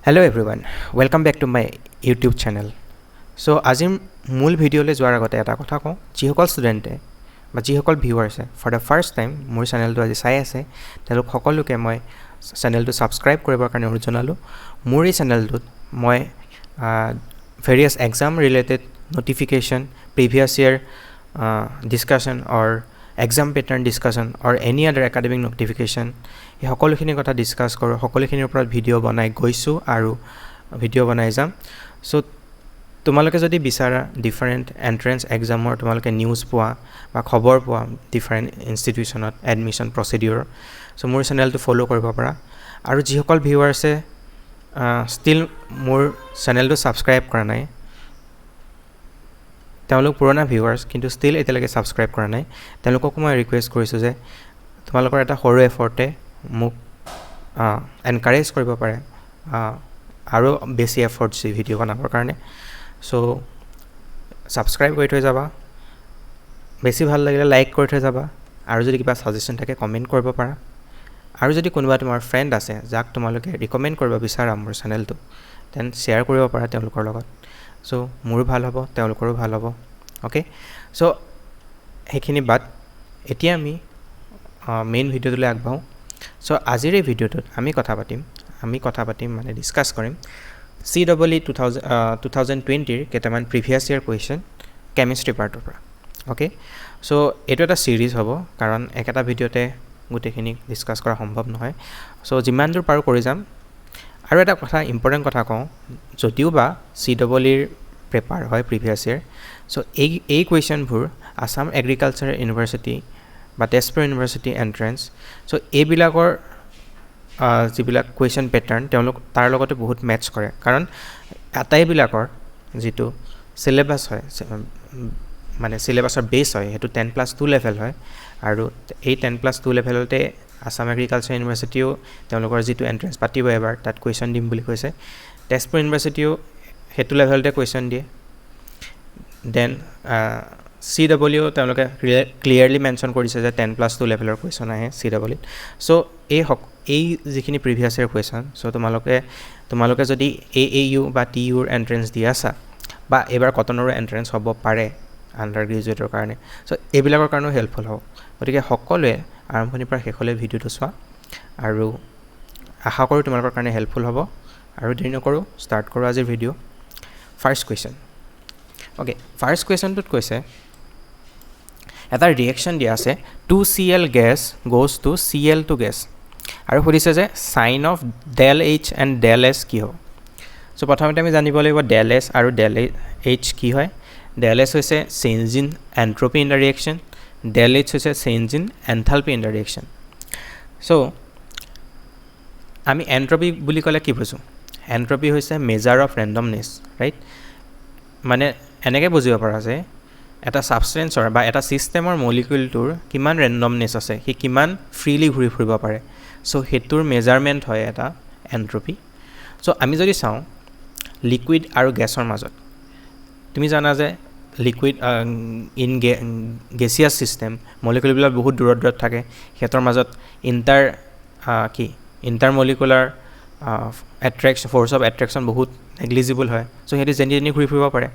Hello everyone, welcome back to my YouTube channel. So আজিৰ মূল ভিডিঅ'লৈ যোৱাৰ আগতে এটা কথা কওঁ, যিসকল ষ্টুডেণ্টে বা যিসকল ভিউৱাৰ্ছে ফৰ দ্য ফাৰ্ষ্ট টাইম মোৰ চেনেলটো আজি চাই আছে তেওঁলোক সকলোকে মই চেনেলটো ছাবস্ক্ৰাইব কৰিবৰ কাৰণে অনুৰোধ জনালোঁ। মোৰ এই চেনেলটোত মই various exam related notification, previous year discussion or exam pattern discussion or any other academic notification এই সকলোখিনি কথা ডিছকাছ কৰোঁ, সকলোখিনিৰ ওপৰত ভিডিঅ' বনাই গৈছোঁ আৰু ভিডিঅ' বনাই যাম। চ' তোমালোকে যদি বিচাৰা ডিফাৰেণ্ট এণ্ট্ৰেঞ্চ এক্সামৰ তোমালোকে নিউজ পোৱা বা খবৰ পোৱা ডিফাৰেণ্ট ইনষ্টিটিউশ্যনত এডমিশ্যন প্ৰচিডিউৰ, চ' মোৰ চেনেলটো ফ'ল' কৰিব পাৰা। আৰু যিসকল ভিউৱাৰ্ছে ষ্টিল মোৰ চেনেলটো ছাবস্ক্ৰাইব কৰা নাই, তেওঁলোক পুৰণা ভিউৱাৰ্ছ কিন্তু ষ্টিল এতিয়ালৈকে ছাবস্ক্ৰাইব কৰা নাই, তেওঁলোককো মই ৰিকুৱেষ্ট কৰিছোঁ যে তোমালোকৰ এটা সৰু এফৰ্টে মোক এনকাৰেজ কৰিব পাৰে আৰু বেছি এফৰ্ট দি ভিডিঅ' বনাবৰ কাৰণে। চ' ছাবস্ক্ৰাইব কৰি থৈ যাবা, বেছি ভাল লাগিলে লাইক কৰি থৈ যাবা, আৰু যদি কিবা ছাজেশ্যন থাকে কমেণ্ট কৰিব পাৰা। আৰু যদি কোনোবা তোমাৰ ফ্ৰেণ্ড আছে যাক তোমালোকে ৰিকমেণ্ড কৰিব বিচাৰা মোৰ চেনেলটো, দেন শ্বেয়াৰ কৰিব পাৰা তেওঁলোকৰ লগত। চ' মোৰো ভাল হ'ব, তেওঁলোকৰো ভাল হ'ব। অ'কে, চ' সেইখিনি বাদ এতিয়া আমি মেইন ভিডিঅ'টোলৈ আগবাঢ়োঁ। চ' আজিৰ এই ভিডিঅ'টোত আমি কথা পাতিম মানে ডিছকাছ কৰিম CEE 2020ৰ কেইটামান প্ৰিভিয়াছ ইয়াৰ কুৱেশ্যন কেমিষ্ট্ৰি পাৰ্টৰ পৰা। অ'কে, চ' এইটো এটা ছিৰিজ হ'ব কাৰণ একেটা ভিডিঅ'তে গোটেইখিনি ডিছকাছ কৰা সম্ভৱ নহয়। চ' যিমান দূৰ পাৰোঁ কৰি যাম। আৰু এটা কথা ইম্পৰ্টেণ্ট কথা কওঁ, যদিও বা CEEৰ পেপাৰ হয় প্ৰিভিয়াছ ইয়াৰ, চ' এই কুৱেশ্যনবোৰ আছাম এগ্ৰিকালচাৰ ইউনিভাৰ্চিটি বা তেজপুৰ ইউনিভাৰ্চিটি এণ্ট্ৰেঞ্চ, চ' এইবিলাকৰ যিবিলাক কুৱেশ্যন পেটাৰ্ণ তেওঁলোক তাৰ লগতে বহুত মেটচ কৰে, কাৰণ আটাইবিলাকৰ যিটো চিলেবাছ হয় মানে চিলেবাছৰ বেছ হয় সেইটো 10+2 লেভেল হয়। আৰু এই 10+2 লেভেলতে আছাম এগ্ৰিকালচাৰ ইউনিভাৰ্চিটিও তেওঁলোকৰ যিটো এণ্ট্ৰেঞ্চ পাতিব এবাৰ তাত কুৱেশ্যন দিম বুলি কৈছে। তেজপুৰ ইউনিভাৰ্চিটিও সেইটো লেভেলতে কুৱেশ্যন দিয়ে। দেন CEE তেওঁলোকে ক্লিয়াৰলি মেনশ্যন কৰিছে যে 10+2 লেভেলৰ কুৱেশ্যন আহে CEEত। চ' এই যিখিনি প্ৰিভিয়াছ ইয়াৰ কুৱেশ্যন, চ' তোমালোকে যদি AAU বা TUৰ এণ্ট্ৰেঞ্চ দি আছা বা এইবাৰ কটনৰো এণ্ট্ৰেঞ্চ হ'ব পাৰে আণ্ডাৰ গ্ৰেজুৱেটৰ কাৰণে, চ' এইবিলাকৰ কাৰণেও হেল্পফুল হ'ব। গতিকে সকলোৱে আৰম্ভণিৰ পৰা শেষলৈ ভিডিঅ'টো চোৱা, আৰু আশা কৰোঁ তোমালোকৰ কাৰণে হেল্পফুল হ'ব। আৰু দেৰি নকৰোঁ, ষ্টাৰ্ট কৰোঁ আজিৰ video'. First question. Okay, first কুৱেশ্যনটোত কৈছে এটা ৰিয়েকশ্যন দিয়া আছে 2Cl gas goes two Cl2 gas, আৰু সুধিছে যে sign off del H and del S কি হ'ব। চ' প্ৰথমতে আমি জানিব লাগিব del S আৰু del H কি হয়। del S হৈছে change in entropy in the reaction, del H হৈছে change in enthalpy in the reaction. So' আমি এন্ট্ৰপি বুলি ক'লে কি বুজোঁ? এন্ট্ৰপি হৈছে মেজাৰ অফ ৰেণ্ডমনেছ, ৰাইট? মানে এনেকৈ বুজিব পৰা যে এটা ছাবষ্টেঞ্চৰ বা এটা ছিষ্টেমৰ মলিকুলটোৰ কিমান ৰেণ্ডমনেছ আছে, সি কিমান ফ্ৰীলি ঘূৰি ফুৰিব পাৰে। চ' সেইটোৰ মেজাৰমেণ্ট হয় এটা এন্ট্ৰপি। চ' আমি যদি চাওঁ লিকুইড আৰু গেছৰ মাজত, তুমি জানা যে লিকুইড ইন গেছিয়াছ ছিষ্টেম মলিকুলবিলাক বহুত দূৰত থাকে, সিহঁতৰ মাজত inter molecular force of attraction বহুত নেগলিজিবল হয়। চ' সিহঁতি যেনি তেনি ঘূৰি ফুৰিব পাৰে।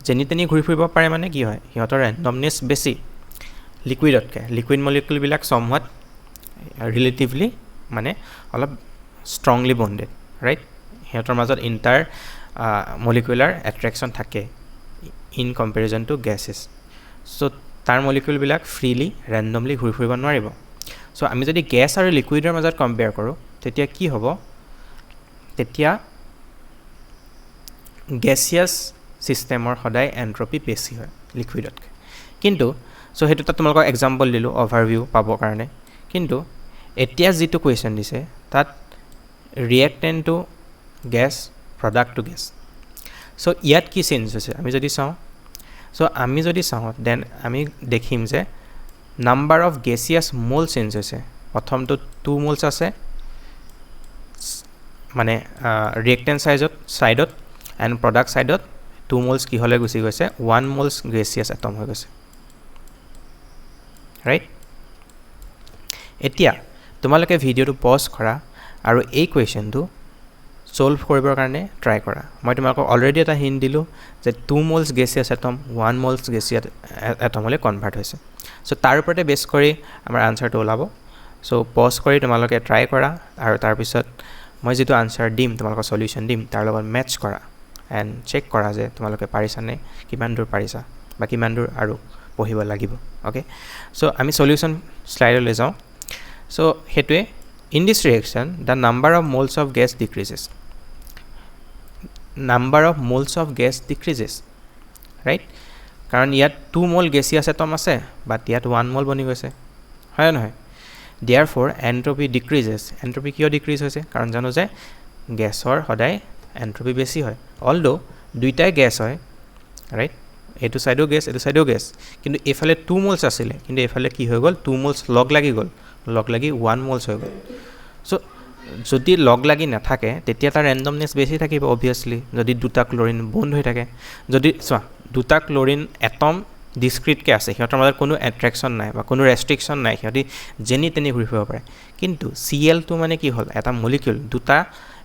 যেনি তেনি ঘূৰি ফুৰিব পাৰে মানে কি হয়, সিহঁতৰ ৰেণ্ডমনেছ বেছি লিকুইডতকৈ। লিকুইড মলিকুলবিলাক সমহাট ৰিলেটিভলি মানে অলপ ষ্ট্ৰংলি বণ্ডেড, ৰাইট? সিহঁতৰ মাজত ইণ্টাৰ মলিকুলাৰ এট্ৰেকশ্যন থাকে ইন কম্পেৰিজন টু গেছেছ। চ' তাৰ মলিকুলবিলাক ফ্ৰীলি ৰেণ্ডমলি ঘূৰি ফুৰিব নোৱাৰিব। চ' আমি যদি গেছ আৰু লিকুইডৰ মাজত কম্পেয়াৰ কৰোঁ তেতিয়া কি হ'ব? তেতিয়া গেছিয়াছ ছিষ্টেমৰ সদায় এন্ট্ৰপি বেছি হয় লিকুইডতকৈ। কিন্তু চ' সেইটো তাত তোমালোকক এক্সাম্পল দিলোঁ অভাৰভিউ পাবৰ কাৰণে। কিন্তু এতিয়া যিটো কুৱেশ্যন দিছে তাত reactant to gas, product to gas. So' ইয়াত কি চেঞ্জ হৈছে আমি যদি চাওঁ দেন আমি দেখিম যে নাম্বাৰ অফ গেছিয়াছ মল চেঞ্জ হৈছে। প্ৰথমটো 2 মোলছ আছে মানে ৰিয়েক্টেণ্ট ছাইডত এণ্ড প্ৰডাক্ট ছাইডত 2 মোলছ কিহলৈ গুচি গৈছে, 1 মোলছ গেছিয়াছ এটম হৈ গৈছে, ৰাইট? এতিয়া তোমালোকে ভিডিঅ'টো পজ কৰা আৰু এই কুৱেশ্যনটো সলভ কৰিবৰ কাৰণে ট্ৰাই কৰা মই তোমালোকক অলৰেডি এটা হিন্ট দিলোঁ যে 2 মোলছ গেছিয়াছ এটম 1 মোলছ গেছিয়াছ এটমলৈ কনভাৰ্ট হৈছে সো তাৰ ওপৰতে বেছ কৰি আমাৰ আনসাৰটো ওলাব সো পজ কৰি তোমালোকে ট্ৰাই কৰা আৰু তাৰ পিছত মই যেটো আনসাৰ দিম তোমালোকৰ সলিউশন দিম তাৰ লগত মেচ কৰা এন্ড চেক কৰা যে তোমালোকে পাৰিছানে কিমান দূৰ পাৰিছা বা কিমান দূৰ আৰু পঢ়িব লাগিব ওকে সো আমি সলিউশন স্লাইডলৈ যাওঁ so হেতুৱে in this reaction the number of moles of gas decreases right কাৰণ ইয়াত 2 mol gaseous atom আছে but ইয়াত 1 mol বনি গৈছে হয় নহয় therefore entropy decreases entropy কিয় decrease হৈছে কাৰণ জানো যে গ্যাসৰ সদায় entropy বেছি হয় although দুইটাই গ্যাস হয় right এটো সাইডো গ্যাস কিন্তু এফালে 2 moles আছিল কিন্তু এফালে কি হৈ গল 2 moles লগ লাগি 1 moles হৈ গল সো যদি লগ লাগি না থাকে তেতিয়া তাৰ ৰেন্ডমনেস বেছি থাকিব obviously যদি দুটা ক্লোৰিন বন্ড হৈ থাকে যদি দুটা ক্লোৰিন এটম ডিসক্ৰিট কে আছে হিহঁতৰ মাজত কোনো অ্যাট্ৰাকশন নাই বা কোনো ৰেষ্ট্ৰিকশন নাই হিহঁতি যেনি তেনি ঘূৰি ফুৰিব পাৰে কিন্তু Cl2 মানে কি হ'ল এটা মলিকিউল দুটা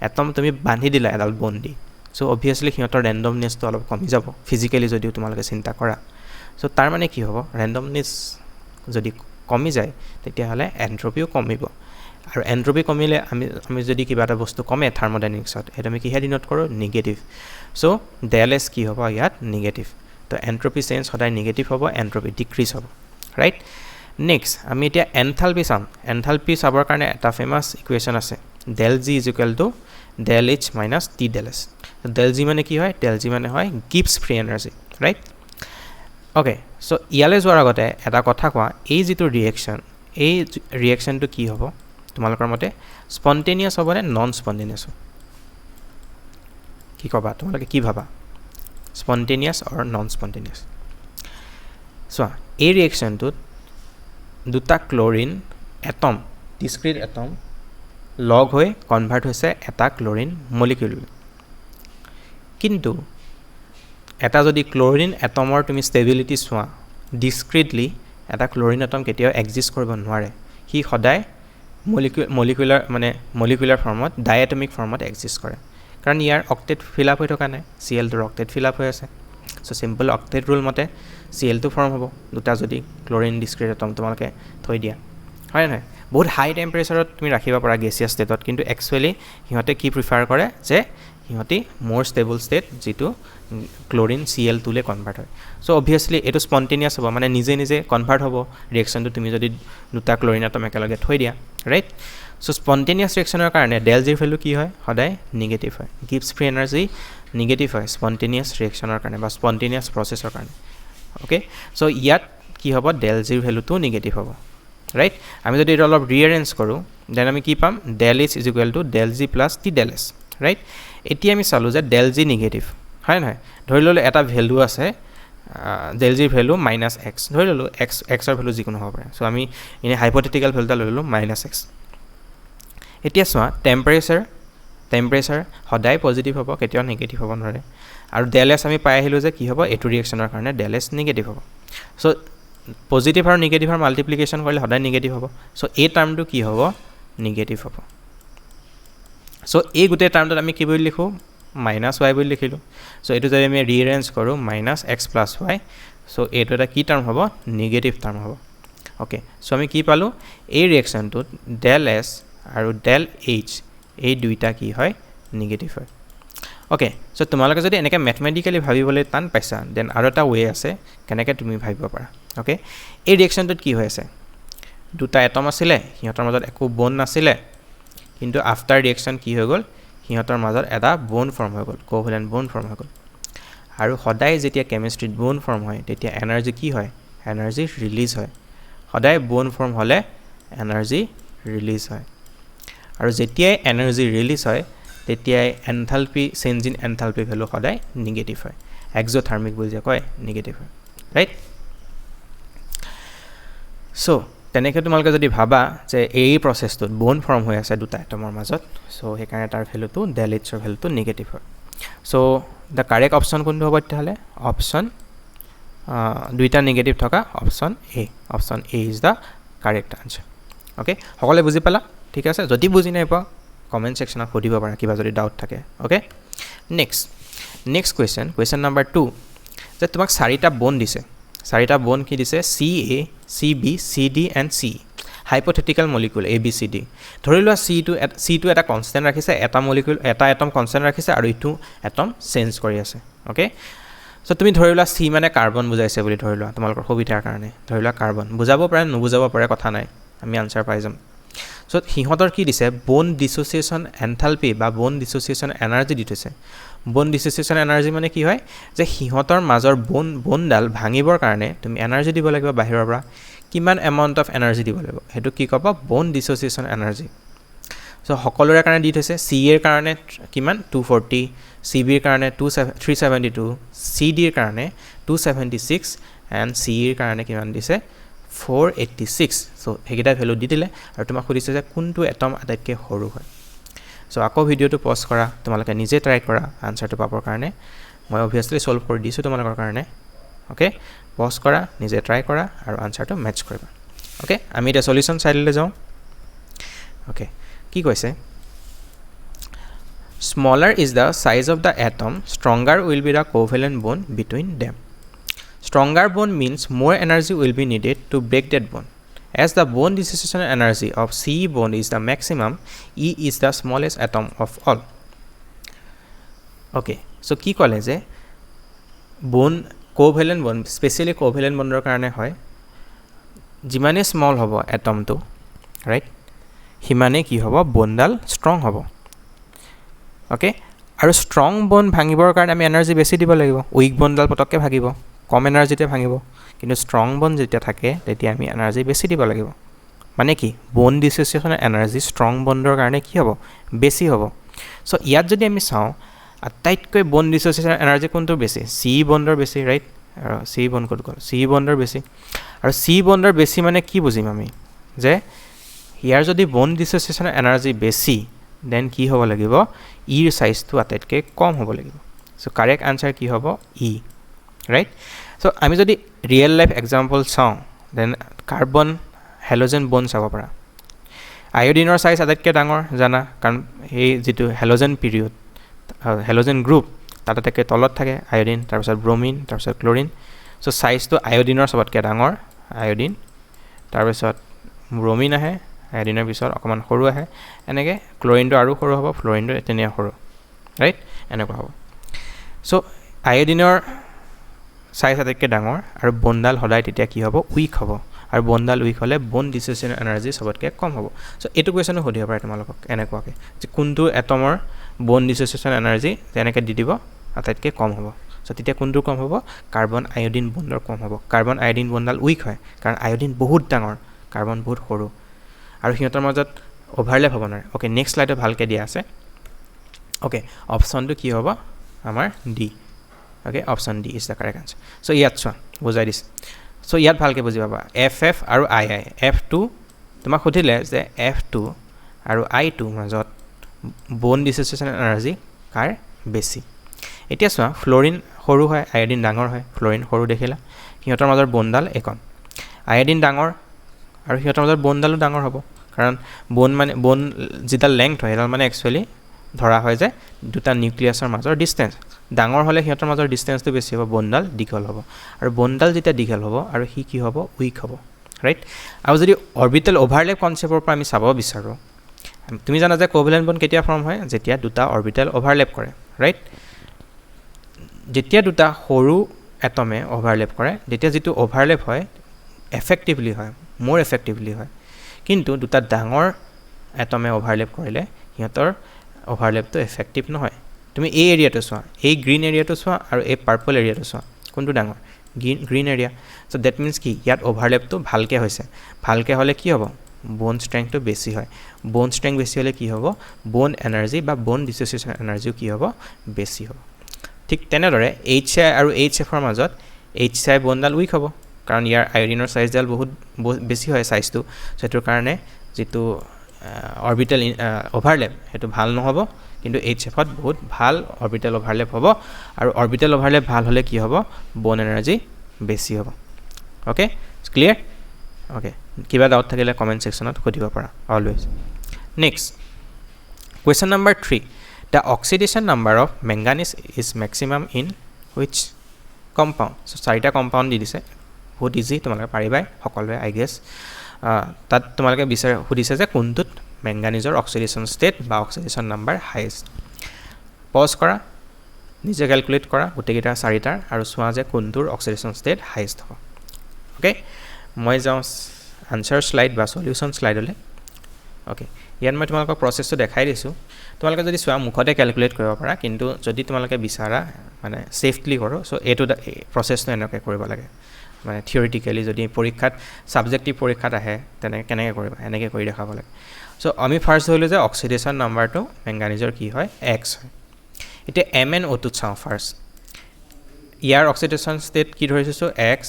এটম তুমি বান্ধি দিলা এডাল বন্ড দি সো obviously হিহঁতৰ ৰেন্ডমনেসটো অলপ কমি যাব ফিজিক্যালি যদিও তোমালোকে চিন্তা কৰা সো তাৰ মানে কি হ'ব ৰেন্ডমনেস যদি কমি যায় তেতিয়া হলে এন্ট্ৰপিও কমিব আৰু এন্ট্ৰপি কমিলে আমি যদি কিবা এটা বস্তু কমে থাৰ্মোডাইনামিক্সত এটা আমি কিহে ডিনোট কৰো নেগেটিভ সো del s কি হ'ব ইয়াত নেগেটিভ তো এন্ট্ৰপি চেঞ্জ সদায় নেগেটিভ হ'ব এন্ট্ৰপি ডিক্ৰিজ হ'ব ৰাইট নেক্সট আমি এতিয়া এনথালপি চাম এনথালপি চাবৰ কাৰণে এটা ফেমাস ইকুৱেচন আছে del g del h - t del s del g মানে কি হয় del g মানে হয় gives free energy right okay so ইয়ালে যোৱাৰ আগতে এটা কথা কোৱা এই যেটো ৰিঅ্যাকচনটো কি হ'ব তোমালোকৰ মতে স্পন্টেনিয়াস হ'ব নে নন স্পন্টেনিয়াস কি কবা তোমালোকে কি ভাবা spontaneous or non spontaneous so এই ৰিঅ্যাকচনটোত দুটা ক্লোৰিন এটম ডিসক্ৰিট এটম লগ হৈ কনভাৰ্ট হৈছে এটা ক্লোৰিন মলিকিউল কিন্তু এটা যদি ক্লোৰিন এটমৰ তুমি ষ্টেবিলিটি চোৱা ডিসক্ৰিটলি এটা ক্লোৰিন এটম কেতিয়াও এক্সিষ্ট কৰিব নোৱাৰে হি সদায় মলিকুলাৰ ফৰ্মত ডায়াটমিক ফৰ্মত এক্সিষ্ট কৰে কাৰণ ইয়াৰ অক্টেট ফিল আপ হৈ থকা নাই Cl2 অক্টেট ফিল আপ হৈ আছে সো সিম্পল অক্টেট ৰুল মতে Cl2 ফৰ্ম হ'ব দুটা যদি ক্লোৰিন ডিসক্ৰিট এটম তোমালোকে থৈ দিয়া হয় নহয় বহুত হাই টেম্পাৰেচাৰত তুমি ৰাখিব পাৰা গেছিয়াছ ষ্টেটত কিন্তু একচুয়ালি হিহঁতে কি প্ৰিফাৰ কৰে যে হিহঁতি মোৰ ষ্টেবল ষ্টেট যেটো ক্লোৰিন Cl2 লে কনভাৰ্ট হয় সো obviously এটো স্পন্টেনিয়াস হ'ব মানে নিজে কনভাৰ্ট হ'ব ৰিঅ্যাকচনটো তুমি যদি দুটা ক্লোৰিন এটম একেলগে থৈ দিয়া ৰাইট সো স্পন্টেনিয়াস ৰিঅ্যাকচনৰ কাৰণে del g ভ্যালু কি হয় সদায় নেগেটিভ হয় গিভছ ফ্ৰী এনাৰ্জি নেগেটিভ হয় স্পন্টেনিয়াস ৰিঅ্যাকচনৰ কাৰণে বা স্পন্টেনিয়াস প্ৰসেছৰ কাৰণে ওকে সো ইয়াত কি হ'ব del g ভ্যালুটো নেগেটিভ হ'ব ৰাইট আমি যদি এটা অলপ ৰিএৰেঞ্জ কৰো দেন আমি কি পাম del h del g + t del s right এতিয়া আমি চালো যে del g নেগেটিভ হয় নহয় ধৰি ললে এটা ভ্যালু আছে del g ভ্যালু -x ধৰি ললো x ৰ ভ্যালু যিকোনো হ'ব পাৰে সো আমি ইনে হাইপোথেটিক্যাল ভ্যালুটা লৈ ললো -x এতিয়া চোৱা টেম্পাৰেচাৰ সদায় পজিটিভ হ'ব কেতিয়াও নেগেটিভ হ'ব নোৱাৰে আৰু del s আমি পাই আহিলো যে কি হ'ব এটো ৰিঅ্যাকচনৰ কাৰণে del s নেগেটিভ হ'ব সো পজিটিভ আৰু নেগেটিভৰ মাল্টিপ্লিকেশন কৰিলে সদায় নেগেটিভ হ'ব সো এই টাৰ্মটো কি হ'ব নেগেটিভ হ'ব সো এই গুটে টাৰ্মটো আমি কি বুলি লিখো -y বুলি লিখিলো সো এটো যদি আমি ৰিএৰেঞ্জ কৰো -x + y সো এটো এটা কি টাৰ্ম হ'ব নেগেটিভ টাৰ্ম হ'ব ওকে সো আমি কি পালো এই ৰিঅ্যাকচনটোত del s আৰু del h এই দুইটা কি হয় নেগেটিভ হয় ওকে সো তোমালোকে যদি এনেকৈ ম্যাথমেটিক্যালি ভাবিবলৈ টান পাইছা দেন আৰু এটা ওয়ে আছে কেনেকৈ তুমি ভাবিব পাৰা ওকে এই ৰিঅ্যাকচনটোত কি হৈ আছে দুটা এটম আছিলে হিহঁতৰ মাজত একো বন্ড নাছিলে কিন্তু আফটাৰ ৰিঅ্যাকচন কি হৈ গল হিহঁতৰ মাজত এটা বন্ড ফৰ্ম হৈ গল কোভ্যালেন্ট বন্ড ফৰ্ম হৈ গল আৰু সদায় যেতিয়া কেমিষ্ট্ৰিত বন্ড ফৰ্ম হয় তেতিয়া এনাৰ্জি কি হয় এনাৰ্জি ৰিলিজ হয় সদায় বন্ড ফৰ্ম হলে এনাৰ্জি ৰিলিজ হয় আৰু যেতিয়া এনাৰ্জি ৰিলিজ হয় তেতিয়া enthalpy change in enthalpy value সদায় নেগেটিভ হয় এক্সোথাৰ্মিক বুলি যে কয় নেগেটিভ হয় ৰাইট সো তেনেকৈ তোমালোকে যদি ভাবা যে এই প্ৰসেছটোত বন্ড ফৰ্ম হৈ আছে দুটা এটমৰ মাজত সো হেকাৰণে তাৰ ভ্যালুটো del h ৰ ভ্যালুটো নেগেটিভ হয় সো দা কাৰেক্ট অপচন কোনটো হ'ব তেতিয়াহলে অপচন দুইটা নেগেটিভ থকা option A is the correct answer okay সকলে বুজি পালা ঠিক আছে যদি বুজি নাই পা কমেণ্ট ছেকশ্যনত সুধিব পাৰা কিবা যদি ডাউট থাকে অ'কে নেক্সট কুৱেশ্যন নম্বৰ 2 যে তোমাক 4টা বন দিছে 4টা বন কি দিছে CA CB CD and C hypothetical molecule ABCD ধৰি লোৱা C2 এটা কনষ্টেণ্ট ৰাখিছে এটা মলিকুল এটা এটম কনষ্টেণ্ট ৰাখিছে আৰু ইটো এটম চেঞ্জ কৰি আছে অ'কে সো তুমি ধৰি লোৱা C মানে কাৰ্বন বুজাইছে বুলি ধৰি লোৱা তোমালোকৰ সুবিধাৰ কাৰণে ধৰি লোৱা কাৰ্বন বুজাব পাৰে নুবুজাব পাৰে কথা নাই আমি আনসাৰ পাই যাম সো সিহঁতৰ কি দিছে বন ডিসোসিয়েশন এনথালপি বা বন ডিসোসিয়েশন এনাৰ্জি দি থৈছে বন ডিসোসিয়েশন এনাৰ্জি মানে কি হয় যে সিহঁতৰ মাজৰ বনডাল ভাঙিবৰ কাৰণে তুমি এনাৰ্জি দিব লাগিব বাহিৰৰ পৰা কিমান এমাউন্ট অফ এনাৰ্জি দিব লাগিব হেতু কি ক'ব বন ডিসোসিয়েশন এনাৰ্জি সো সকলোৰে কাৰণে দি থৈছে C এৰ কাৰণে কিমান 240 CB এৰ কাৰণে 372 CD এৰ কাৰণে 276 এণ্ড C এৰ কাৰণে কিমান দিছে 486 সো হেগিটা ভ্যালু দি দিলে আৰু তোমাক খুদিছে যে কোনটো এটম আটাইতকৈ সৰু হয় সো আকৌ ভিডিওটো পজ কৰা তোমালোকে নিজে ট্ৰাই কৰা আনসাৰটো পাবৰ কাৰণে মই অবভিয়াসলি সলভ কৰি দিছো তোমালোকৰ কাৰণে ওকে পজ কৰা নিজে ট্ৰাই কৰা আৰু আনসাৰটো ম্যাচ কৰিবা ওকে আমি এটা সলিউশন সাইডলৈ যাওঁ ওকে কি কৈছে smaller is the size of the atom stronger will be the covalent bond between them stronger bond means more energy will be needed to break that bond as the bond dissociation energy of C bond is the maximum E is the smallest atom of all okay so কি কলে যে bond covalent bond specially covalent bondৰ কাৰণে হয় যিমানে small হ'ব এটমটো right হিমানে কি হ'ব বন্ডাল strong হ'ব ওকে আৰু ষ্ট্ৰং বন্ড ভাঙিবৰ কাৰণে আমি এনাৰ্জি বেছি দিব লাগিব উইক বন্ডাল পটককে ভাগিব কম এনাৰ্জিতে ভাঙিব কিন্তু ষ্ট্ৰং বন্ড যেতিয়া থাকে তেতিয়া আমি এনাৰ্জি বেছি দিব লাগিব মানে কি বন্ড ডিসোসিয়েশন এনাৰ্জি ষ্ট্ৰং বন্ডৰ কাৰণে কি হ'ব বেছি হ'ব সো ইয়াত যদি আমি চাওঁ আটাইতকৈ বন্ড ডিসোসিয়েশন এনাৰ্জি কোনটো বেছি C বন্ডৰ বেছি ৰাইট আৰু C বন্ড ক'ত গ'ল C বন্ডৰ বেছি আৰু C বন্ডৰ বেছি মানে কি বুজিম আমি যে ইয়াৰ যদি বন্ড ডিসোসিয়েশন এনাৰ্জি বেছি দেন কি হ'ব লাগিব ইৰ সাইজটো আটাইতকৈ কম হ'ব লাগিব সো কাৰেক্ট আনসাৰ কি হ'ব ই ৰাইট সো আমি যদি ৰিয়েল লাইফ এক্সাম্পল চাওঁ দেন কাৰ্বন হেলোজেন বন্ড চাব পাৰা আয়োডিনৰ সাইজ আটাইতকৈ ডাঙৰ জানা কাৰণ এই যেটো হেলোজেন পিৰিয়ড হেলোজেন গ্ৰুপ তাতে তলত থাকে আয়োডিন তাৰপিছত ব্ৰোমিন তাৰপিছত ক্লোৰিন সো সাইজটো আয়োডিনৰ সবতকৈ ডাঙৰ আয়োডিন তাৰপিছত ব্ৰোমিন আহে আয়োডিনৰ পিছত অকমান সৰু আহে এনেকে ক্লোৰিনটো আৰু সৰু হ'ব ফ্লোৰিনটো তেনেকৈ সৰু ৰাইট এনেকুৱা হ'ব সো আয়োডিনৰ সাইজ আটাইতকৈ ডাঙৰ আৰু বন্ডাল হলাই তেতিয়া কি হ'ব উইক হ'ব আৰু বন্ডাল উইক হলে বন্ড ডিসোসিয়েশন এনাৰ্জি সবতকৈ কম হ'ব সো এটো কোৱেশ্যন সুধিব পাৰে তোমালোকক এনেকুৱাকে যে কোনটো এটমৰ বন্ড ডিসোসিয়েশন এনাৰ্জি তেনেকৈ দি দিব আটাইতকৈ কম হ'ব সো তেতিয়া কোনটো কম হ'ব কাৰ্বন আয়োডিন বন্ডৰ কম হ'ব কাৰ্বন আয়োডিন বন্ডাল উইক হয় কাৰণ আয়োডিন বহুত ডাঙৰ কাৰ্বন বহুত সৰু আৰু সিহঁতৰ মাজত ওভাৰল্যাপ হ'ব নোৱাৰে ওকে নেক্সট স্লাইডত ভালকে দিয়া আছে ওকে অপচনটো কি হ'ব আমাৰ D okay option D is the correct answer so ইয়াত চোৱা বুজাই দিছে সো ইয়াত ভালকে বুজি পাবা FF আৰু II F2 তোমাক সুধিলে যে F2 আৰু I2 মাজত বন্ড ডিসোসিয়েশন এনাৰ্জি কাৰ বেছি এতিয়া চোৱা ফ্লোৰিন সৰু হয় আয়োডিন ডাঙৰ হয় ফ্লোৰিন সৰু দেখিলা সিহঁতৰ মাজৰ বন্ডাল একন আয়োডিন ডাঙৰ আৰু সিহঁতৰ মাজৰ বন্ডালো ডাঙৰ হ'ব কাৰণ বন যেটা লেংথ হয় এটা মানে একচুয়ালি ধৰা হয় যে দুটা নিউক্লিয়াছৰ মাজৰ ডিসটেন্স ডাঙৰ হলে সিহঁতৰ মাজৰ ডিসটেন্সটো বেছি হ'ব বন্ডাল দীঘল হ'ব আৰু বন্ডাল যেতিয়া দীঘল হ'ব আৰু হি কি হ'ব উইক হ'ব ৰাইট আৰু যদি অৰবিটেল ওভাৰল্যাপ কনসেপ্টৰ পৰা আমি চাব বিচাৰো তুমি জানা যে কোভেলেন্ট বন্ড কেতিয়া ফৰ্ম হয় যেতিয়া দুটা অৰবিটেল ওভাৰল্যাপ কৰে ৰাইট যেতিয়া দুটা সৰু এটমে ওভাৰল্যাপ কৰে তেতিয়া যেটো ওভাৰল্যাপ হয় এফেক্টিভলি হয় more effectively হয় কিন্তু দুটা ডাঙৰ এটমে ওভাৰল্যাপ কৰিলে সিহঁতৰ ওভাৰল্যাপটো এফেক্টিভ নহয় তুমি এই এৰিয়াটো চোৱা এই গ্ৰীন এৰিয়াটো চোৱা আৰু এই পাৰ্পল এৰিয়াটো চোৱা কোনটো ডাঙৰ green area so that means কি ইয়াত ওভাৰল্যাপটো ভালকে হৈছে ভালকে হলে কি হ'ব বোন ষ্ট্ৰেংথটো বেছি হয় বোন ষ্ট্ৰেংথ বেছি হলে কি হ'ব বোন এনাৰ্জি বা বোন ডিসোসিয়েশন এনাৰ্জিও কি হ'ব বেছি হ'ব ঠিক তেনেদৰে HCl আৰু HF ৰ মাজত HCl বন্ডাল উইক হ'ব কাৰণ ইয়াৰ আয়োডিনৰ সাইজডাল বহুত বেছি হয় সাইজটো সেটোৰ কাৰণে যেটো অৰবিটেল ওভাৰল্যাপ হেতু ভাল নহব কিন্তু HF ত বহুত ভাল অৰবিটেল ওভাৰল্যাপ হ'ব আৰু অৰবিটেল ওভাৰল্যাপ ভাল হলে কি হ'ব বন এনাৰ্জি বেছি হ'ব ওকে ক্লিয়াৰ ওকে কিবা ডাউট থাকিলে কমেন্ট সেকশনত সুধিব পাৰা always next Question number 3. The oxidation number of manganese is maximum in which compound? So, 4টা compound দি দিছে বহুত ইজি তোমালোকে পাৰিবাই সকলোৱে I guess তাত তোমালোকে সুধিছে যে কোনটোত ম্যাঙ্গানিজৰ অক্সিডেশন ষ্টেট বা অক্সিডেশন নাম্বাৰ হাইয়েষ্ট পজ কৰা নিজে ক্যালকুলেট কৰা গোটেইকেইটা 4টাৰ আৰু চোৱা যে কোনটোৰ অক্সিডেশন ষ্টেট হাইয়েষ্ট হ'ব ওকে মই যাওঁ আনসাৰ স্লাইড বা সলিউশন স্লাইডলৈ ওকে ইয়াত মই তোমালোকক প্ৰসেসটো দেখাই দিছো তোমালোকে যদি চোৱা মুখতে ক্যালকুলেট কৰিব পাৰা কিন্তু যদি তোমালোকে বিচাৰা মানে সেফলি কৰো সো এটো প্ৰসেসটো এনেকৈ কৰিব লাগে মানে থিওৰিটিক্যালি যদি পৰীক্ষাত সাবজেক্টিভ পৰীক্ষাত আহে তেনে কেনেকৈ কৰিবা এনেকৈ কৰি দেখাব লাগে সো আমি ফাৰ্স্ট হলো যে অক্সিডেশন নাম্বাৰটো ম্যাঙ্গানিজৰ কি হয় x হয় এটা MnO2 চাও ফাৰ্স্ট ইয়াৰ অক্সিডেশন ষ্টেট কি ধৰিছো সো x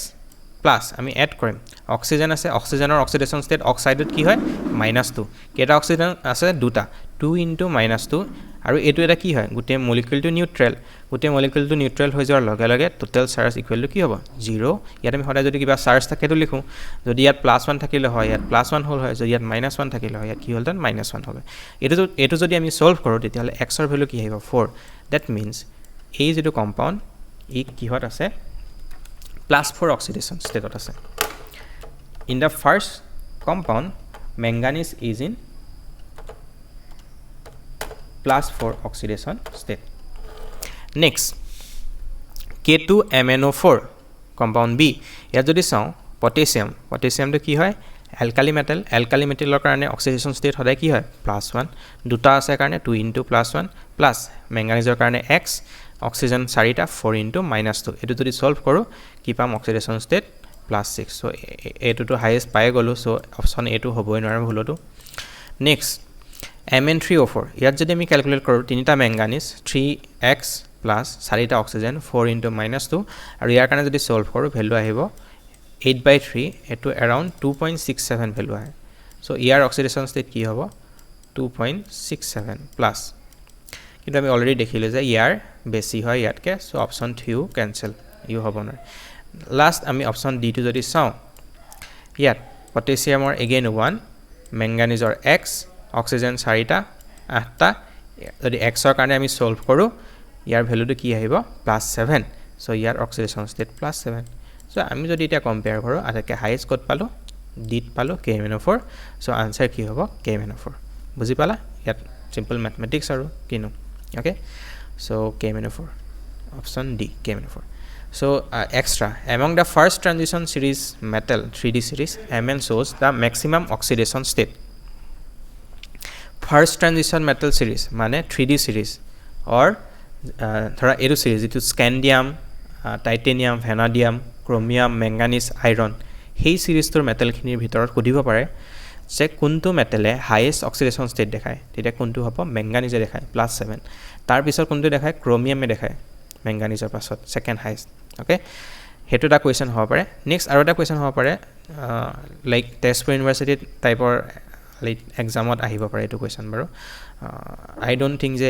প্লাস আমি এড কৰিম অক্সিজেন আছে অক্সিজেনৰ অক্সিডেশন ষ্টেট অক্সাইডত কি হয় -2 কেটা অক্সিজেন আছে দুটা 2 * -2 আৰু এটো এটা কি হয় গোটে মলিকিউলটো নিউট্ৰেল গোটে মলিকিউলটো নিউট্ৰেল হৈ যোৱাৰ লগে লগে টোটাল চাৰ্জ ইকুৱেল টু কি হ'ব 0 ইয়াত আমি সদায় যদি কিবা চাৰ্জ থাকে তো লিখো যদি ইয়াত +1 থাকিলে হয় ইয়াত +1 হ'ল হয় যদি ইয়াত -1 থাকিলে হয় ইয়াত কি হ'ল তেন -1 হবে এটো যদি আমি সলভ কৰো তেতিয়ালে x ৰ ভ্যালু কি আহিব 4 দ্যাট মিন্স এই যেটো কম্পাউন্ড ই কিহত আছে +4 oxidation state আছে in the first compound manganese is in +4 oxidation state next K2MnO4 compound B ইয়াত যদি চাও potassium তো কি হয় alkali metalৰ কাৰণে oxidation state সদায় কি হয় +1 দুটা আছে কাৰণে 2 * +1 প্লাস manganeseৰ কাৰণে x oxygen 4টা 4 * -2 এটো যদি সলভ কৰো কি পাম অক্সিডেশন ষ্টেট +6 সো এটো তো হাইয়েস্ট পাই গলো সো অপশন এ তো হবই নোৱাৰে ভুলটো নেক্সট Mn3O4 ইয়াত যদি আমি ক্যালকুলেট কৰো তিনিটা ম্যাঙ্গানিজ 3x প্লাস 4টা অক্সিজেন 4 * -2 আৰু ইয়াৰ কাৰণে যদি সলভ কৰো ভ্যালু আহিব 8/3 এটো अराउंड 2.67 ভ্যালু আহে সো ইয়াৰ অক্সিডেশন ষ্টেট কি হ'ব 2.67 প্লাস কিন্তু আমি অলৰেডি দেখিলে যে ইয়াৰ বেছি হয় ইয়াতকে সো অপশন 2 ক্যান্সেল ইউ হ'ব না লাস্ট আমি অপশন ডি টু যদি চাও ইয়াত পটাছিয়ামৰ এগেইন 1 ম্যাঙ্গানিজৰ x অক্সিজেন 4টা 8টা যদি x ৰ কাৰণে আমি সলভ কৰো ইয়াৰ ভ্যালুটো কি আহিব +7 সো ইয়াৰ অক্সিডেশন ষ্টেট +7 সো আমি যদি এটা কম্পেয়াৰ কৰো আটাকে হাইয়েস্ট কত পালো ডিট পালো KMnO4 সো আনসাৰ কি হ'ব KMnO4 বুজি পালা ইয়াত সিম্পল ম্যাথমেটিক্স আৰু কিনো okay so KMnO4 option D KMnO4 so extra among the first transition series metal 3D series Mn shows the maximum oxidation state first transition metal series মানে 3D series or ধৰা এটো series ইটো scandium titanium vanadium chromium manganese iron সেই সিৰিজটোৰ metal খিনিৰ ভিতৰত খুদিব পাৰে যে কোনটো মেটালে হাইয়েস্ট অক্সিডেশন ষ্টেট দেখায় তেতিয়া কোনটো হ'ব ম্যাঙ্গানিজে দেখায় +7 তাৰ পিছত কোনটো দেখায় ক্ৰোমিয়ামে দেখায় ম্যাঙ্গানিজৰ পাছত সেকেন্ড হাইয়েস্ট ওকে হেতু এটা কোৱেশ্চন হ'ব পাৰে নেক্সট আৰু এটা কোৱেশ্চন হ'ব পাৰে লাইক তেজপুৰ ইউনিভাৰ্সিটি টাইপৰ লাইক এক্সামত আহিব পাৰে এটো কোৱেশ্চন বাৰু আই ডোন্ট থিংক যে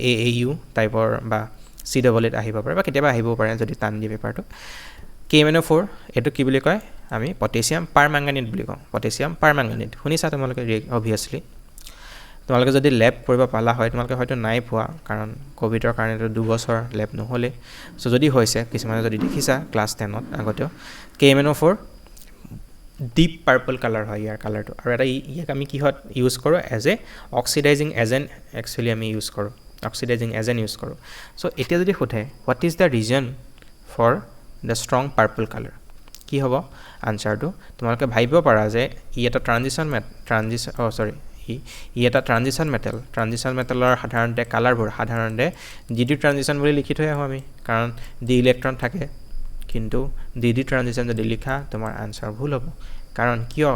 AAU টাইপৰ বা CWT আহিব পাৰে বা কেতিয়াবা আহিব পাৰে যদি টান দি পেপাৰটো KMnO4 এটো কি বুলি কয় আমি পটাছিয়াম পাৰম্যাঙ্গানেট বুলি কওঁ পটাছিয়াম পাৰম্যাঙ্গানেট শুনিছা তোমালোকে অবভিয়াসলি তোমালোকে যদি ল্যাব কৰিব পালা হয় তোমালোকে হয়তো নাই পোৱা কাৰণ কোভিডৰ কাৰণে 2 বছৰ ল্যাব নহলে সো যদি হৈছে কিছুমানে যদি দেখিছা ক্লাস 10ত আগতেও KMnO4 ডিপ পার্পল কালার হয় ইয়াৰ কালাৰটো আৰু এটা ইয়াক আমি কিহত ইউজ কৰো as a oxidizing agent actually আমি ইউজ কৰো অক্সিডাইজিং এজেন্ট ইউজ কৰো সো এতিয়া যদি সোধে what is the reason for the strong purple color কি হ'ব আনসাৰটো তোমালোকে ভাবিব পাৰা যে ই এটা ট্ৰানজিশন ট্ৰানজিশন মেটালৰ সাধাৰণতে কালাৰবোৰ সাধাৰণতে ডিডি ট্ৰানজিশন বুলি লিখি থৈ আহো আমি কাৰণ ডি ইলেক্ট্ৰন থাকে কিন্তু ডিডি ট্ৰানজিশন যদি লিখা তোমাৰ আনসাৰ ভুল হ'ব কাৰণ কিয়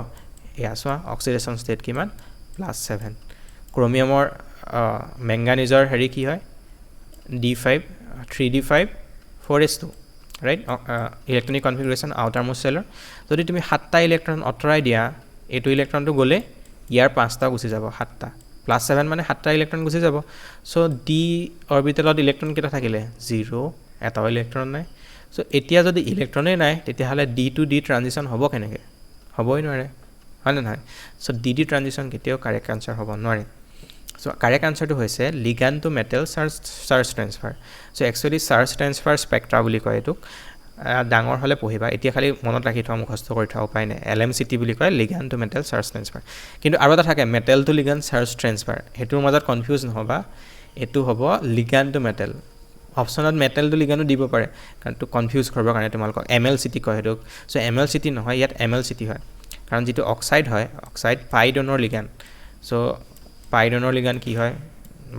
এয়া চোৱা অক্সিডেশন ষ্টেট কিমান +7 ক্ৰোমিয়ামৰ ম্যাঙ্গানিজৰ হেৰি কি হয় D5 3D5 4s2 right electronic configuration outermost cell যদি তুমি 7টা ইলেক্ট্ৰন অতৰাই দিয়া এটো ইলেক্ট্ৰনটো গলে ইয়াৰ 5টা গুচি যাব 7টা +7 মানে 7টা ইলেক্ট্ৰন গুচি যাব সো ডি অৰবিটেলত ইলেক্ট্ৰন কেটা থাকিলে 0 এটা ইলেক্ট্ৰন নাই সো এতিয়া যদি ইলেক্ট্ৰনে নাই তেতিয়া হলে ডি টু ডি ট্ৰানজিশন হ'ব কেনেকে হ'বই নোৱাৰে হয় না নহয় সো ডি ট্ৰানজিশন কেতিয়াও কাৰেক্ট আনসাৰ হ'ব নোৱাৰে So correct answer to hoise ligand to metal charge transfer. So actually charge transfer spectra বুলি কয় এটোক ডাঙৰ হলে পঢ়িবা এতিয়া খালি মনত ৰাখি থোৱা মুখস্থ কৰি থোৱা উপায় নাই LMCT বুলি কয় ligand to metal charge transfer কিন্তু আৰু এটা থাকে metal to ligand charge transfer হেতুৰ মাজত কনফিউজ নহবা এটো হ'ব ligand to metal অপচনত metal to ligand দিব পাৰে কাৰণ তো কনফিউজ কৰিবৰ কাৰণে তোমালোকক MLCT কয় হেতুক সো MLCT নহয় ইয়াত MLCT হয় কাৰণ যেটো অক্সাইড হয় oxide pi donor ligand so pi donor ligand কি হয়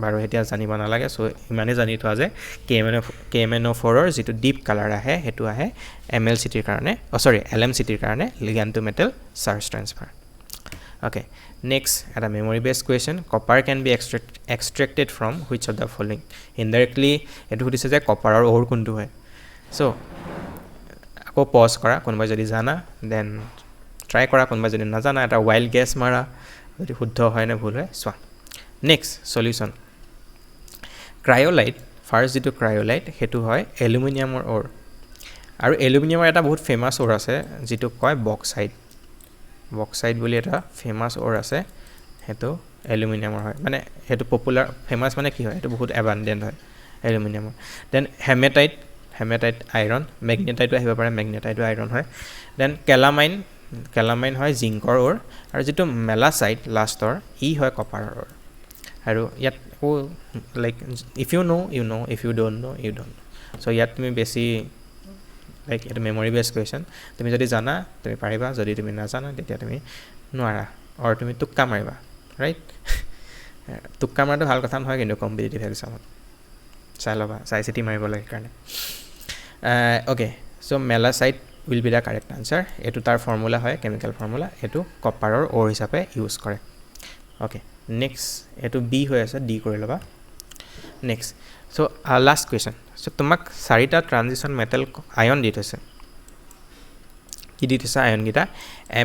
বাৰো হেতিয়া জানিব না লাগে সো ইমানে জানি থোৱা যে KMNO4 ৰ যেটো ডিপ কালাৰ আহে হেতু আহে MLCT ৰ কাৰণে সৰি LMCT ৰ কাৰণে ligand to metal charge transfer okay next at a memory based question copper can be extracted from which of the following indirectly এটো সুধিছে যে কপাৰ আৰু ওৰ কোনটো হয় সো আকৌ পজ কৰা কোনবা যদি জানা দেন ট্ৰাই কৰা কোনবা যদি না জানা এটা ওয়াইল্ড গেস মাৰা যদি শুদ্ধ হয় না ভুল হয় সোৱা নেক্সট সলিউশন ক্ৰায়োলাইট ফাৰ্স্ট যেটো ক্ৰায়োলাইট হেতু হয় এলুমিনিয়ামৰ ওৰ আৰু এলুমিনিয়ামৰ এটা বহুত ফেমাস ওৰ আছে যেটো কয় বক্সাইট বুলি এটা ফেমাস ওৰ আছে হেতু এলুমিনিয়ামৰ হয় মানে হেতু পপুলাৰ ফেমাস মানে কি হয় হেতু বহুত এবান্ডেন্ট হয় এলুমিনিয়ামৰ দেন হেমেটাইট আইৰন ম্যাগনেটাইটো আহিব পাৰে ম্যাগনেটাইটো আইৰন হয় দেন কেলামাইন হয় জিংকৰ ওৰ আৰু যেটো মেলাসাইট লাষ্টৰ ই হয় কপাৰৰ ওৰ আৰু ইয়াত like if you know you know if you don't know you don't so ইয়াত তুমি বেছি লাইক এটা মেমৰি বেস কোৱেশ্চন তুমি যদি জানা তুমি পাৰিবা যদি তুমি না জানা তেতিয়া তুমি নোৱাৰা অৰ তুমি তুক্কা মাৰিবা ৰাইট তুক্কা মাৰাটো ভাল কথা নহয় কিন্তু কম্পিটিটিভ এক্সামত চাই চিটি মাৰিব লাগে কাৰণে okay so malachite will be the correct answer এটো তাৰ ফৰ্মুলা হয় কেমিক্যাল ফৰ্মুলা এটো কপাৰৰ ওৰ হিচাপে ইউজ কৰে ওকে নেক্সট এটো বি হৈ আছে ডি কৰি লবা next so last question so তোমাক চাৰিটা ট্ৰানজিশন মেটাল আয়ন দি থৈছে কি দি থৈছে আয়ন গিটা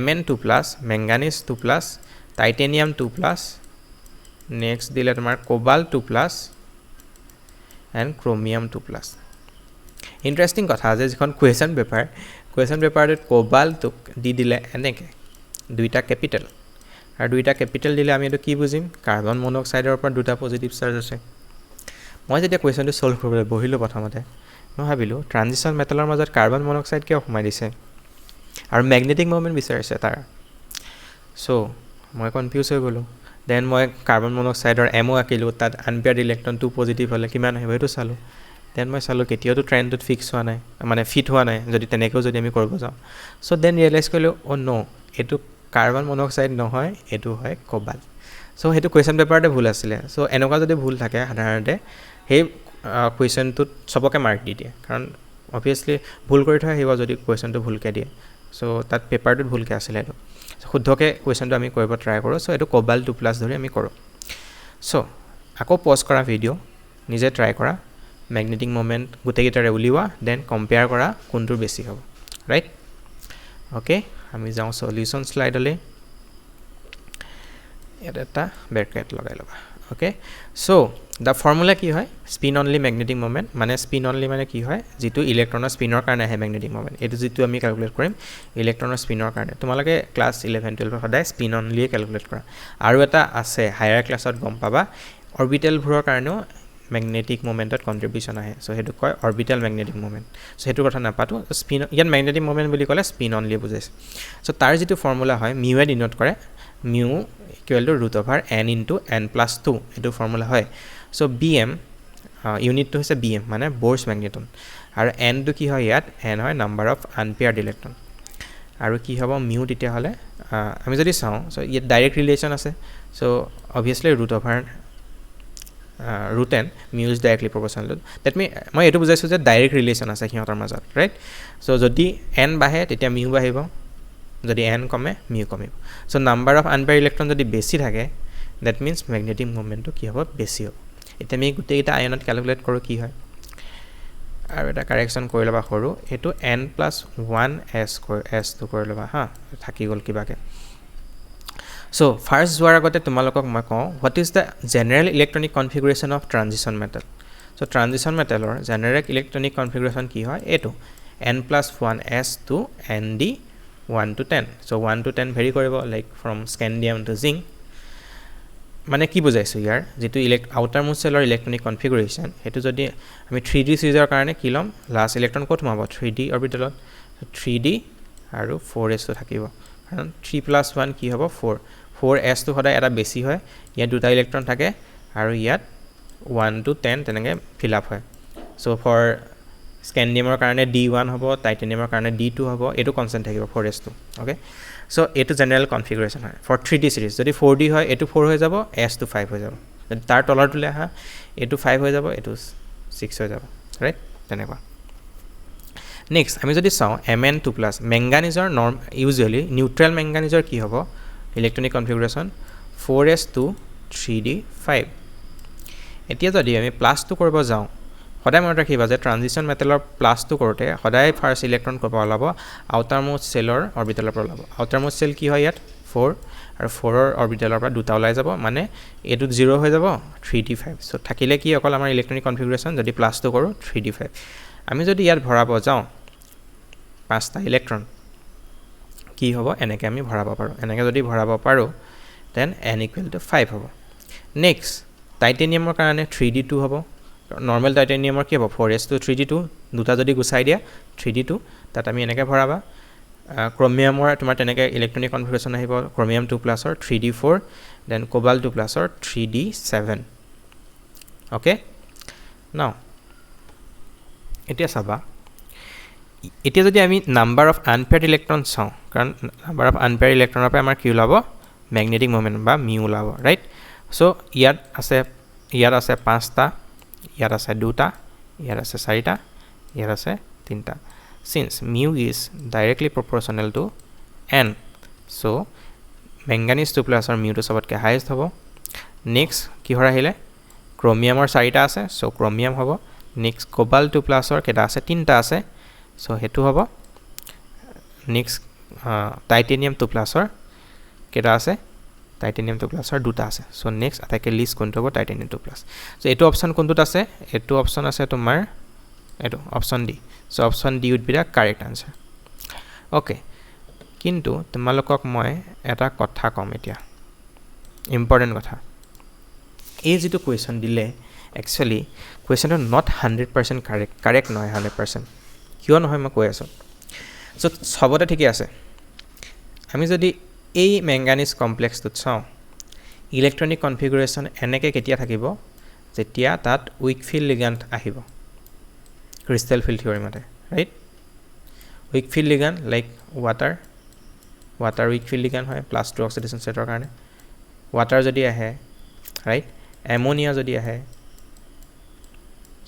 Mn2+ ম্যাঙ্গানিজ 2+ টাইটেনিয়াম 2+ নেক্সট দিলে তোমাৰ কোবাল্ট 2+ and chromium 2+ ইন্টাৰেস্টিং কথা যে যখন কোয়েশ্চন পেপাৰত কোবাল্ট দি দিলে এনেকে দুইটা ক্যাপিটাল আৰু দুইটা ক্যাপিটাল দিলে আমি এটো কি বুজিম কাৰ্বন মনোক্সাইডৰ ওপৰত দুটা পজিটিভ চাৰ্জ আছে মই যেতিয়া কোয়েশ্চনটো সলভ কৰিবলৈ বহিলো প্ৰথমতে মই ভাবিলো ট্ৰানজিশন মেটালৰ মাজত কাৰ্বন মনোক্সাইড কিয় সোমাই দিছে আৰু ম্যাগনেটিক মোমেন্ট বিচাৰিছে তাৰ সো মই কনফিউজ হৈ গলো দেন মই কাৰ্বন মনোক্সাইডৰ MO আকিলো তাত আনপেয়াৰ্ড ইলেক্ট্ৰন 2 পজিটিভ হলে কিমান আহিব এটো চালো দেন মই চালো কেতিয়াটো ট্ৰেন্ডত ফিক্স হোৱা নাই মানে ফিট হোৱা নাই যদি তেনেকেও যদি আমি কৰিব যাও সো দেন ৰিয়েলাইজ কৰিলো ও নো এটো কাৰ্বন মনোক্সাইড নহয় এটো হয় কোবাল্ট সো হেতু কোয়েশ্চন পেপাৰতে ভুল আছিল সো এনেকুৱা যদি ভুল থাকে সাধাৰণতে হে কোয়েশ্চনটোত সবকে মাৰ্ক দি দিয়ে কাৰণ obviously ভুল কৰি থৈ আহিব যদি কোয়েশ্চনটো ভুলকে দিয়ে সো তাত পেপাৰটোত ভুলকে আছিল এটো শুদ্ধকে কোয়েশ্চনটো আমি কৰিব ট্ৰাই কৰো সো এটো কোবাল্ট 2+ ধৰি আমি কৰো সো আকৌ পজ কৰা ভিডিও নিজে ট্ৰাই কৰা ম্যাগনেটিক মোমেন্ট গুটেগিটাৰে উলিওৱা দেন কম্পেয়াৰ কৰা কোনটোৰ বেছি হ'ব ৰাইট ওকে আমি যাও সলিউশন স্লাইডলে এটা ব্ৰেকেট লগাই লবা ওকে সো দা ফৰ্মুলা কি হয় স্পিন অনলি ম্যাগনেটিক মোমেন্ট মানে স্পিন অনলি মানে কি হয় যেটো ইলেক্ট্ৰনৰ স্পিনৰ কাৰণে আহে ম্যাগনেটিক মোমেন্ট এটো যেটো আমি ক্যালকুলেট কৰিম ইলেক্ট্ৰনৰ স্পিনৰ কাৰণে তোমালোকে ক্লাস 11 12 সদায় স্পিন অনলি ক্যালকুলেট কৰা আৰু এটা আছে হায়াৰ ক্লাছত গম পাবা অৰবিটেল ভৰৰ কাৰণেও ম্যাগনেটিক মোমেন্টত কন্ট্ৰিবিউশন আহে সো হেতু কয় অৰবিটেল ম্যাগনেটিক মোমেন্ট সো হেতু কথা নাপাতো স্পিন ইয়াত ম্যাগনেটিক মোমেন্ট বুলি কলে স্পিন অনলি বুজাইছে সো তাৰ যেটো ফৰ্মুলা হয় মিউ এ ডিনোট কৰে mu equal to √n * n+2 এটো ফৰ্মুলা হয় সো bm ইউনিট তো হৈছে bm মানে বোৰ্ছ ম্যাগনেটন আৰু n তো কি হয় ইয়াত n হয় নাম্বাৰ অফ আনপেয়াৰ্ড ইলেক্ট্ৰন আৰু কি হ'ব মিউ তেতিয়া হলে আমি যদি চাও সো ইয়াত ডাইৰেক্ট ৰিলেশন আছে so obviously √n mu is directly proportional that mean মই এটো বুজাইছো যে ডাইৰেক্ট ৰিলেশন আছে হিহঁতৰ মাজত ৰাইট সো যদি n বাহে তেতিয়া mu বাহিব যদি n কমে mu কমিব সো নাম্বাৰ অফ আনপেয়াৰ্ড ইলেক্ট্ৰন যদি বেছি থাকে that means ম্যাগনেটিক মোমেন্টটো কি হ'ব বেছি হ'ব এটা আমি গুটেইটা আয়নত ক্যালকুলেট কৰো কি হয় আৰু এটা কাৰেকচন কৰি লবা হৰু এটো n+1s s2 কৰি লবা হা থাকি গল কিবাকে সো ফাৰ্স্ট যোৱাৰ আগতে তোমালোকক মই কওঁ what is the general electronic configuration of transition metal so transition metalৰ general electronic configuration কি হয় এটো n+1s to nd 1 to 10 so 1 to 10 very কৰিব like from scandium to zinc মানে কি বুজাইছোঁ ইয়াৰ যেটো আউটাৰ মোষ্ট সেলৰ ইলেক্ট্ৰনিক কনফিগাৰেশ্যন হেতু যদি আমি 3D সিৰিজৰ কাৰণে কি লম লাষ্ট ইলেক্ট্ৰন ক'ত সোমাব 3D অৰবিটেলত 3D আৰু 4s তো থাকিব কাৰণ 3 + 1 কি হ'ব 4 4s তো সদায় এটা বেছি হয় ইয়াত দুটা ইলেক্ট্ৰন থাকে আৰু ইয়াত 1 to 10 তেনেকৈ ফিল আপ হয় সো ফৰ স্কেন্ডিয়ামৰ কাৰণে D1 হ'ব টাইটেনিয়ামৰ কাৰণে D2 হ'ব এটো কনস্ট্যান্ট থাকিব 4s তো ওকে সো এটো জেনাৰেল কনফিগাৰেশ্যন হয় ফৰ 3D সিৰিজ যদি 4D হয় এটো 4 হৈ যাব s তো 5 হৈ যাব যদি তাৰ তলৰটোলে আহা এটো 5 হৈ যাব এটো 6 হৈ যাব ৰাইট তেনেকুৱা নেক্সট আমি যদি চাও Mn2+ ম্যাঙ্গানিজৰ নৰ্ম ইউজুয়ালি নিউট্ৰেল ম্যাঙ্গানিজৰ কি হ'ব ইলেক্ট্ৰনিক কনফিগাৰেশ্যন 4s2 3d5 এতিয়া যদি আমি প্লাসটো কৰিব যাও সদায় মনত ৰাখিবা যে ট্ৰানজিশন মেটেলৰ প্লাসটো কৰোতে সদায় ফাৰ্স্ট ইলেক্ট্ৰন ক'ৰ পৰা ওলাব আউটাৰ মোষ্ট সেলৰ অৰবিটেলৰ পৰা ওলাব আউটাৰ মোষ্ট সেল কি হয় ইয়াত 4 আৰু 4 ৰ অৰবিটেলৰ পৰা দুটা ওলাই যাব মানে এটো 0 হৈ যাব 3d5 সো থাকিলে কি অকল আমাৰ ইলেক্ট্ৰনিক কনফিগাৰেশ্যন যদি প্লাসটো কৰো 3d5 আমি যদি ইয়াত ভৰাব যাও পাঁচটা ইলেক্ট্ৰন কি হ'ব এনেকৈ আমি ভৰাব পাৰো এনেকৈ যদি ভৰাব পাৰো দেন n = 5 হ'ব নেক্সট টাইটেনিয়ামৰ কাৰণে 3d2 হ'ব নৰ্মেল টাইটেনিয়ামৰ কি হ'ব 4s2 3d2 দুটা যদি গুছাই দিয়া 3d2 তাত আমি এনেকৈ ভৰাবা ক্ৰোমিয়ামৰ তোমাৰ তেনেকৈ ইলেক্ট্ৰনিক কনফিগাৰেশ্যন আহিব ক্ৰোমিয়াম 2+ ৰ 3d4 দেন কোবাল্ট 2+ ৰ 3d7 ওকে নাও এতিয়া চাবা এতিয়া যদি আমি নাম্বাৰ অফ আনপেয়াৰ্ড ইলেক্ট্ৰন চাও কাৰণ নাম্বাৰ অফ আনপেয়াৰ্ড ইলেক্ট্ৰনৰ পৰা আমাৰ কি ওলাব ম্যাগনেটিক মোমেন্ট বা মিউ ওলাব ৰাইট সো ইয়াত আছে 5টা ইয়াত আছে 2টা ইয়াত আছে 4টা ইয়াত আছে 3টা since mu is directly proportional to n so manganese 2+ or mu to সবতকে হাইয়েস্ট হ'ব নেক্সট কি হৰ আহিলে ক্ৰোমিয়ামৰ 4টা আছে সো ক্ৰোমিয়াম হ'ব নেক্সট কোবাল্ট 2+ or কেটা আছে 3টা আছে সো হেতু হ'ব নেক্সট টাইটেনিয়াম 2+ or কেটা আছে টাইটেনিয়াম 2+ or দুটা আছে সো নেক্সট আটাইকে লিষ্ট কোনটো হ'ব টাইটেনিয়াম 2+ সো এটো অপচন কোনটোত আছে এটো অপচন আছে তোমাৰ এটো option D so option D would be the correct answer okay কিন্তু তোমালোকক মই এটা কথা কম এতিয়া ইম্পৰ্টেন্ট কথা এই যেটো কোৱেশ্চন দিলে একচুয়ালি কোৱেশ্চনটো নট 100% কারেক্ট নহয় 100% কিয় নহয় মই কৈ আছো সো সবতে ঠিকই আছে আমি যদি এই ম্যাঙ্গানিজ কমপ্লেক্সটো চাও ইলেক্ট্ৰনিক কনফিগাৰেশ্যন এনেকৈ কেতিয়া থাকিব যেতিয়া তাত উইক ফিল্ড লিগ্যান্ড আহিব ক্রিস্টাল ফিল্ড থিওরি মতে right week field ligand like water week field ligand হয় +2 অক্সিডেশন স্টেটৰ কাৰণে ওয়াটাৰ যদি আহে ৰাইট অ্যামোনিয়া যদি আহে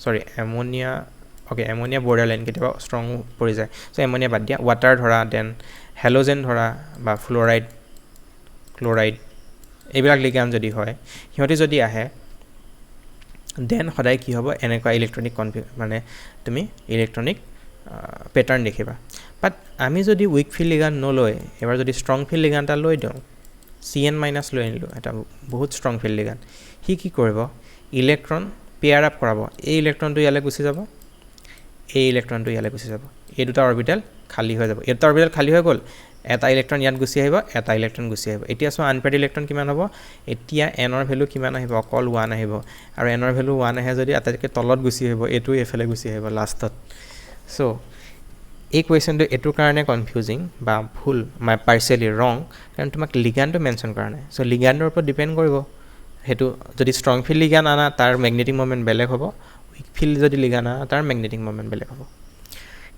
সৰি ammonia okay ammonia border line কেতিয়াবা ষ্ট্ৰং পৰি যায় সো অ্যামোনিয়া বাদ দিয়া ওয়াটাৰ ধৰা দেন হেলোজেন ধৰা বা ক্লোৰাইড এইবিলাক লিগ্যান্ড যদি হয় হিহঁতি যদি আহে দেন সদায় কি হ'ব এনেকুৱা ইলেক্ট্ৰনিক মানে তুমি ইলেক্ট্ৰনিক প্যাটাৰ্ন দেখিবা বাট আমি যদি উইক ফিল্ড লিগ্যান্ড নলয় এবাৰ যদি ষ্ট্ৰং ফিল্ড লিগ্যান্ড এটা লৈ দিওঁ Cn- লৈ আনিলো এটা বহুত ষ্ট্ৰং ফিল্ড লিগ্যান্ড হি কি কৰিব ইলেক্ট্ৰন পেয়াৰ আপ কৰাব এই ইলেক্ট্ৰনটো ইয়ালে গুচি যাব এই ইলেক্ট্ৰনটো ইয়ালে গুচি যাব এই দুটা অৰবিটেল খালি হৈ যাব এটা অৰবিটেল খালি হৈ গ'ল এটা ইলেক্ট্ৰন ইয়াত গুচি আহিব এটা ইলেক্ট্ৰন গুচি আহিব এতিয়া সো আনপেয়াৰ্ড ইলেক্ট্ৰন কিমান হ'ব এতিয়া n ৰ ভ্যালু কিমান আহিব অকল 1 আহিব আৰু n ৰ ভ্যালু 1 আহে যদি আটাইতকৈ তলত গুচি আহিব এটো এফালে গুচি আহিব লাষ্টত সো এই কোৱেশ্চনটো এটোৰ কাৰণে কনফিউজিং বা ভুল মাই পাৰ্সিয়ালি ৰং কাৰণ তোমাক লিগ্যান্ডটো মেনশন কৰা নাই সো লিগ্যান্ডৰ ওপৰত ডিপেন্ড কৰিব হেতু যদি ষ্ট্ৰং ফিল্ড লিগ্যান্ড আনা তাৰ ম্যাগনেটিক মোমেন্ট বেলেগ হ'ব উইক ফিল্ড যদি লিগ্যান্ড আনা তাৰ ম্যাগনেটিক মোমেন্ট বেলেগ হ'ব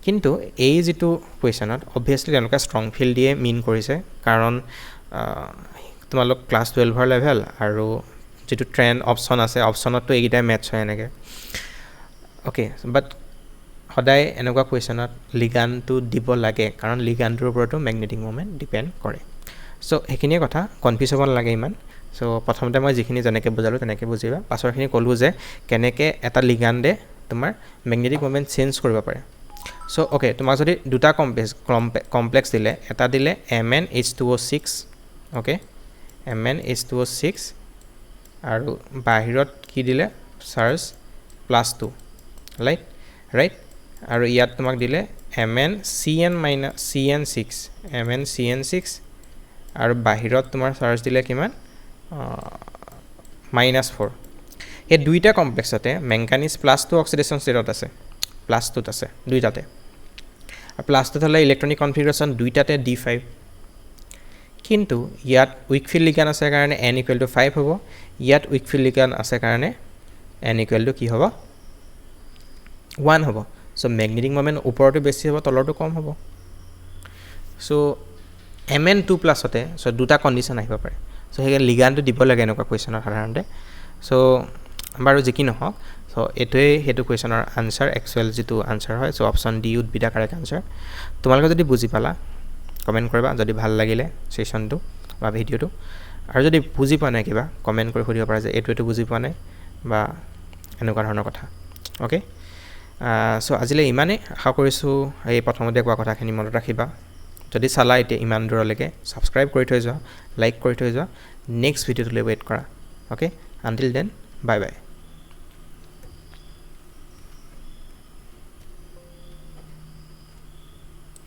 কিন্তু এই যেটো কোৱেশ্চনত অবভিয়াসলি তেওঁলোকে ষ্ট্ৰং ফিল্ড দিয়ে মিন কৰিছে কাৰণ তোমালোক ক্লাস 12 ৰ লেভেল আৰু যেটো ট্ৰেন্ড অপচন আছে অপচনতটো এইগিটা মেটচ হয় এনেকে ওকে বাট সদায় এনেকুৱা কোৱেশ্চনত লিগ্যান্ডটো দিব লাগে কাৰণ লিগ্যান্ডৰ ওপৰতো ম্যাগনেটিক মোমেন্ট ডিপেন্ড কৰে সো হেখিনিয়ে কথা কনফিউজ হ'ব নালাগে ইমান সো প্ৰথমতে মই যিখিনি জনেকে বুজালো তেনেকে বুজিবা পাছৰখিনি কলো যে কেনেকে এটা লিগ্যান্ডে তোমাৰ ম্যাগনেটিক মোমেন্ট চেঞ্জ কৰিব পাৰে সো ওকে তোমাক যদি দুটা কমপ্লেক্স দিলে এটা দিলে MnH2O6 ওকে MnH2O6 আৰু বাহিৰত কি দিলে চাৰ্জ +2 ৰাইট আৰু ইয়াত তোমাক দিলে MnCn6 আৰু বাহিৰত তোমাৰ চাৰ্জ দিলে কিমান -4 এই দুইটা কমপ্লেক্সতে মেংগানিজ +2 অক্সিডেশ্যন ষ্টেটত আছে +2ত আছে দুইটাতে আৰু +2 হ'লে ইলেক্ট্ৰনিক কনফিগাৰেশ্যন দুইটাতে D5 কিন্তু ইয়াত উইক ফিল্ড লিগান আছে কাৰণে n = 5 হ'ব ইয়াত উইক ফিল্ড লিগান আছে কাৰণে n = কি হ'ব 1 হ'ব সো ম্যাগনেটিক মোমেন্ট ওপৰটো বেছি হ'ব তলৰটো কম হ'ব সো Mn2+ হতে সো দুটা কন্ডিশন আহিব পাৰে সো হেগে লিগানটো দিব লাগে এনেকুৱা কোৱেশ্চনত সাধাৰণতে সো বাৰু যি নহওক সো এটোৱে হেতু কোৱেশ্চনৰ আনসাৰ একচুৱেল যেটো আনসাৰ হয় so option D would be the correct answer তোমালোকে যদি বুজি পালা কমেন্ট কৰিবা যদি ভাল লাগিলে সেশনটো বা ভিডিওটো আৰু যদি বুজি পোৱা নাই কিবা কমেন্ট কৰি সুধিব পাৰা যে এটো বুজি পোৱা নাই বা এনেকুৱা ধৰণৰ কথা ওকে সো আজিলে ইমানে আশা কৰিছো এই প্ৰথমতে কোৱা কথাখিনি মনত ৰাখিবা যদি চালা এতিয়া ইমান দূৰলৈকে সাবস্ক্ৰাইব কৰি থৈ যোৱা লাইক কৰি থৈ যোৱা নেক্সট ভিডিওটোলৈ ৱেট কৰা ওকে আনটিল দেন বাই বাই